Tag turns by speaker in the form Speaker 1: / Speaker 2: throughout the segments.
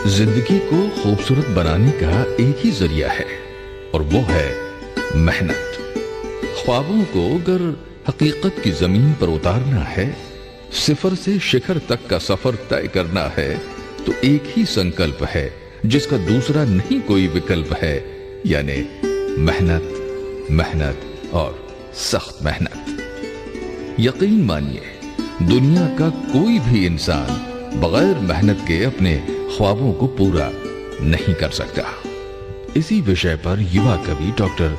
Speaker 1: जिंदगी को खूबसूरत बनाने का एक ही जरिया है और वो है मेहनत। ख्वाबों को अगर हकीकत की जमीन पर उतारना है, सिफर से शिखर तक का सफर तय करना है, तो एक ही संकल्प है जिसका दूसरा नहीं कोई विकल्प है, यानी मेहनत, मेहनत और सख्त मेहनत। यकीन मानिए, दुनिया का कोई भी इंसान बगैर मेहनत के अपने ख्वाबों को पूरा नहीं कर सकता। इसी विषय पर युवा कवि डॉक्टर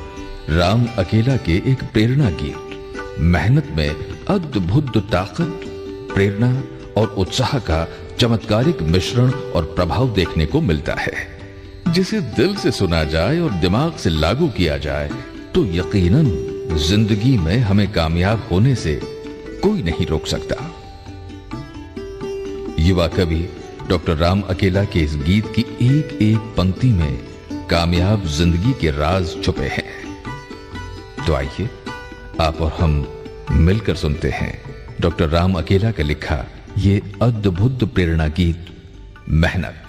Speaker 1: राम अकेला के एक प्रेरणा गीत मेहनत में अद्भुत ताकत, प्रेरणा और उत्साह का चमत्कारिक मिश्रण और प्रभाव देखने को मिलता है। जिसे दिल से सुना जाए और दिमाग से लागू किया जाए तो यकीनन जिंदगी में हमें कामयाब होने से कोई नहीं रोक सकता। युवा कवि डॉक्टर राम अकेला के इस गीत की एक एक पंक्ति में कामयाब जिंदगी के राज छुपे हैं। तो आइए आप और हम मिलकर सुनते हैं डॉक्टर राम अकेला का लिखा ये अद्भुत प्रेरणा गीत मेहनत।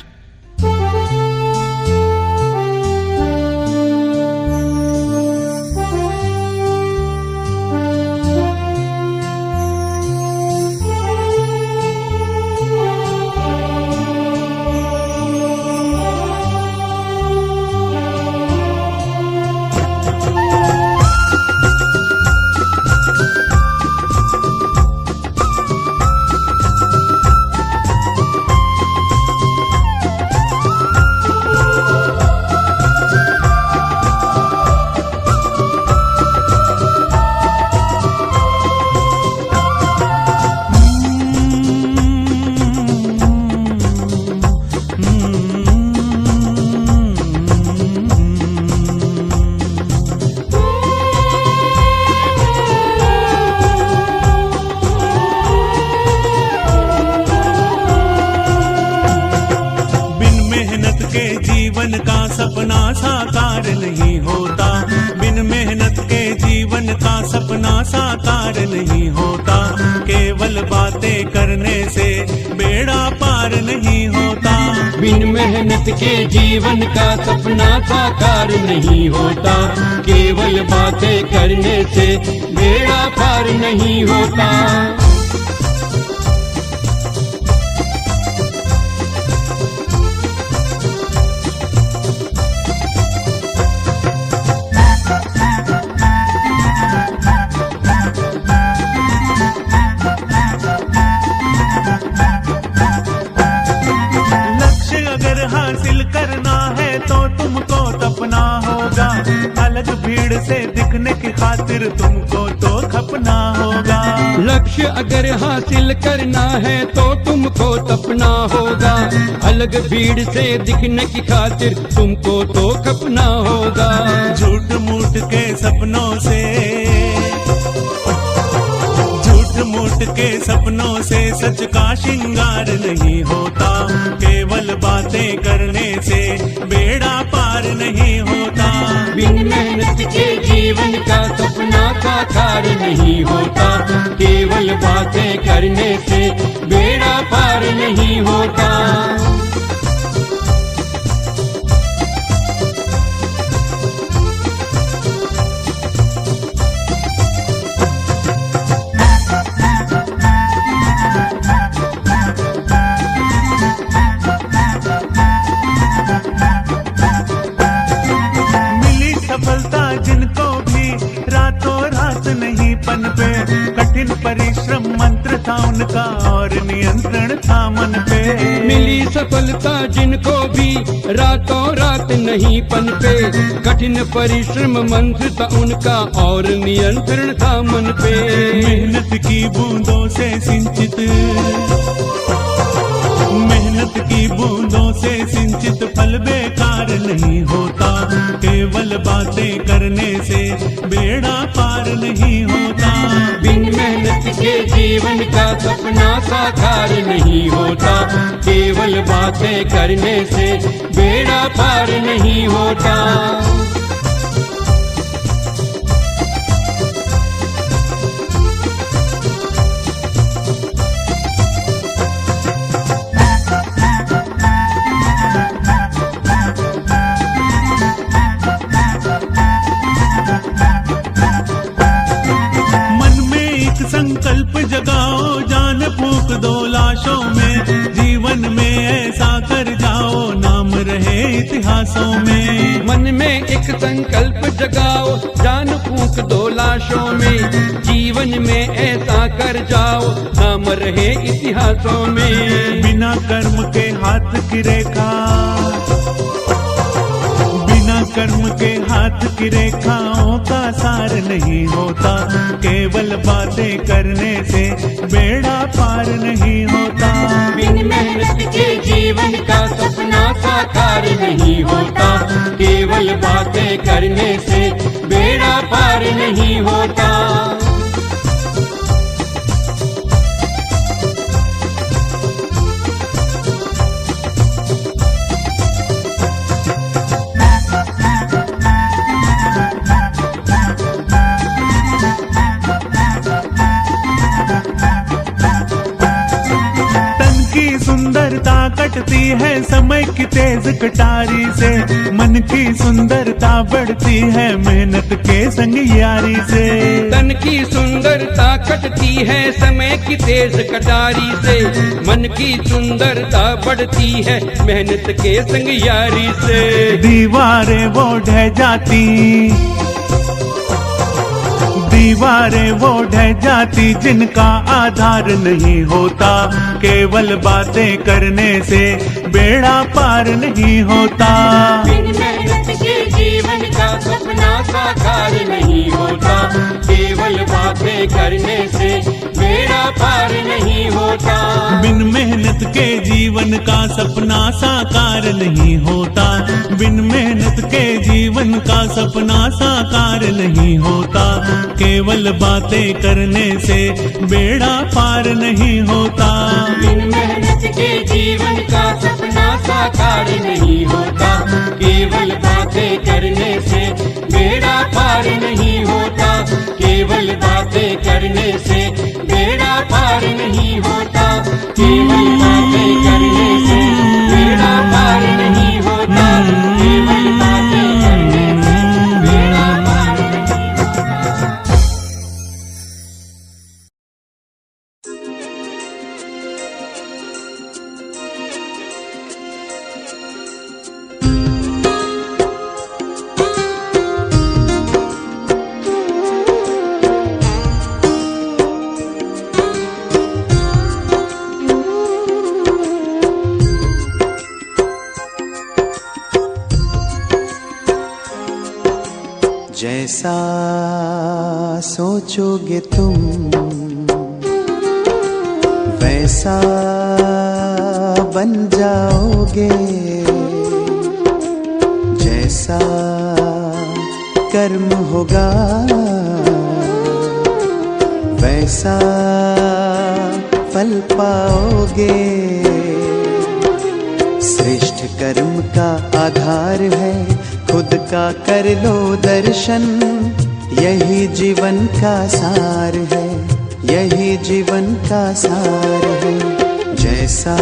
Speaker 2: जीवन का सपना साकार नहीं होता, बिन मेहनत के जीवन का सपना साकार नहीं होता। केवल बातें करने से बेड़ा पार नहीं होता,
Speaker 3: बिन मेहनत के जीवन का सपना साकार नहीं होता। केवल बातें करने से बेड़ा पार नहीं होता।
Speaker 2: हासिल करना है तो तुमको तपना होगा, अलग भीड़ से दिखने की खातिर तुमको तो खपना होगा।
Speaker 3: लक्ष्य अगर हासिल करना है तो तुमको तपना होगा, अलग भीड़ से दिखने की खातिर तुमको तो खपना होगा।
Speaker 2: झूठ मूठ के सपनों से, मूठ के सपनों से सच का श्रृंगार नहीं होता। केवल बातें करने से बेड़ा पार नहीं होता,
Speaker 3: बिन मेहनत के जीवन का सपना साकार नहीं होता। केवल बातें करने से बेड़ा पार नहीं होता।
Speaker 2: सफलता जिनको भी रातों रात नहीं पनपे, कठिन परिश्रम मंत्र था उनका और नियंत्रण था मन पे।
Speaker 3: मिली सफलता जिनको भी रातों रात नहीं पनपे, कठिन परिश्रम मंत्र था उनका और नियंत्रण था मन पे।
Speaker 2: मेहनत की बूंदों से सिंचित, मेहनत की बूंदों से सिंचित फल बेकार नहीं होता। केवल बातें करने से बेड़ा पार नहीं होता,
Speaker 3: बिन मेहनत के जीवन का सपना साकार नहीं होता। केवल बातें करने से बेड़ा पार नहीं होता।
Speaker 2: जाओ, जान फूंक दो लाशों में, जीवन में ऐसा कर जाओ नाम रहे इतिहासों में।
Speaker 3: मन में एक संकल्प जगाओ, जान फूंक दो लाशों में, जीवन में ऐसा कर जाओ नाम रहे इतिहासों में।
Speaker 2: बिना कर्म के हाथ की रेखा, बिना कर्म के हाथ की रेखाओं का सार नहीं होता, केवल बातें करने से बेड़ा पार नहीं होता।
Speaker 3: बिन मेहनत के जीवन का सपना साकार नहीं होता, केवल बातें करने से बेड़ा पार नहीं होता।
Speaker 2: सुंदरता कटती है समय की तेज कटारी से, मन की सुंदरता बढ़ती है मेहनत के संग यारी से।
Speaker 3: तन की सुंदरता कटती है समय की तेज कटारी से, मन की सुंदरता बढ़ती है मेहनत के संग यारी से।
Speaker 2: दीवारें वो ढह जाती, दीवारें वो ढह जाती जिनका आधार नहीं होता, केवल बातें करने से बेड़ा पार नहीं होता।
Speaker 3: बिन मेहनत के जीवन का सपना साकार नहीं होता, केवल बातें करने से बेड़ा पार नहीं होता।
Speaker 2: बिन मेहनत के जीवन का सपना साकार नहीं होता, बिन मेहनत के जीवन का सपना साकार नहीं होता, केवल बातें करने से बेड़ा पार नहीं होता।
Speaker 3: बिन मेहनत के जीवन का सपना साकार नहीं होता, केवल बातें करने से बेड़ा पार नहीं होता, केवल बातें करने से बेड़ा पार नहीं होता, केवल बातें करने से बेड़ा पार नहीं होता, केवल बातें करने से बेड़ा पार नहीं होता।
Speaker 4: जैसा सोचोगे तुम वैसा बन जाओगे, जैसा कर्म होगा वैसा फल पाओगे। श्रेष्ठ कर्म का आधार है खुद का कर लो दर्शन, यही जीवन का सार है, यही जीवन का सार है। जैसा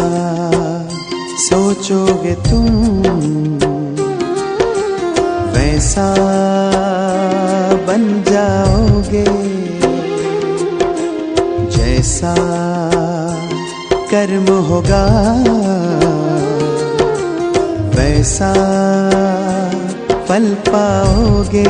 Speaker 4: सोचोगे तुम वैसा बन जाओगे, जैसा कर्म होगा वैसा फल पाओगे।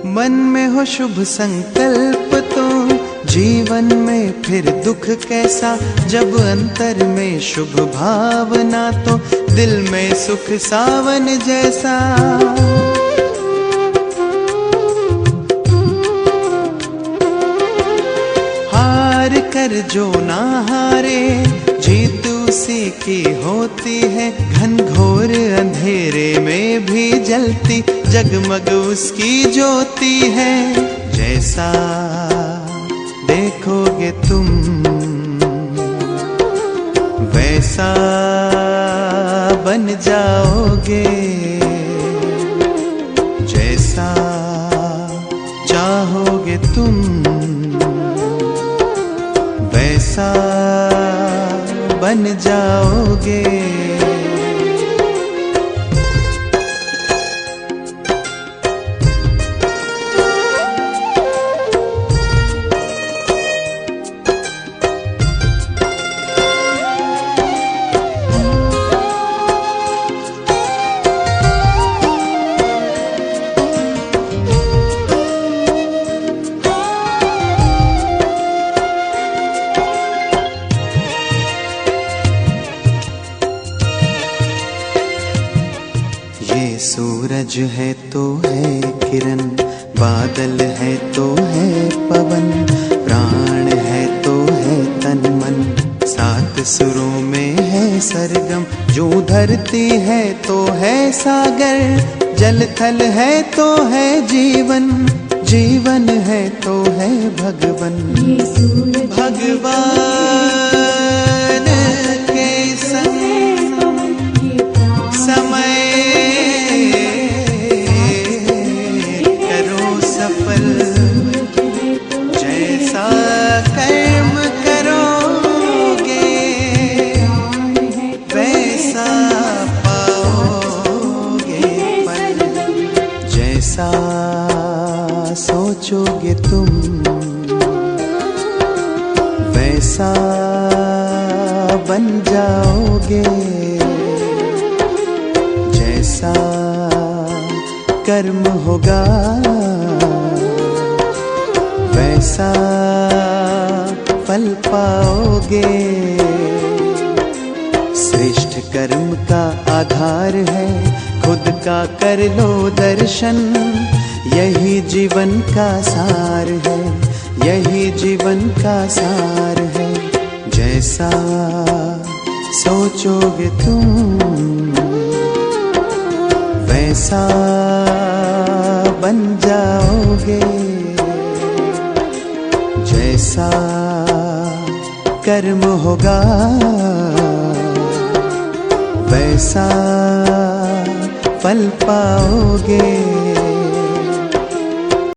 Speaker 4: मन में हो शुभ संकल्प तो जीवन में फिर दुख कैसा, जब अंतर में शुभ भावना तो दिल में सुख सावन जैसा। हार कर जो ना हारे, जीत उसी की होती है, घनघोर अंधेरे में भी जलती जगमग उसकी ज्योति है। जैसा देखोगे तुम वैसा बन जाओगे, जैसा चाहोगे तुम वैसा बन जाओगे। ये सूरज है तो है किरण, बादल है तो है पवन, प्राण है तो है तन मन, सात सुरों में है सरगम। जो धरती है तो है सागर, जल थल है तो है जीवन, जीवन है तो है भगवन। भगवान के संग समय जैसा कर्म करोगे वैसा पाओगे फल, जैसा सोचोगे तुम वैसा बन जाओगे, जैसा कर्म होगा वैसा फल पाओगे। श्रेष्ठ कर्म का आधार है, खुद का कर लो दर्शन, यही जीवन का सार है, यही जीवन का सार है। जैसा सोचोगे तुम वैसा बन जाओगे, जैसा कर्म होगा वैसा फल पाओगे।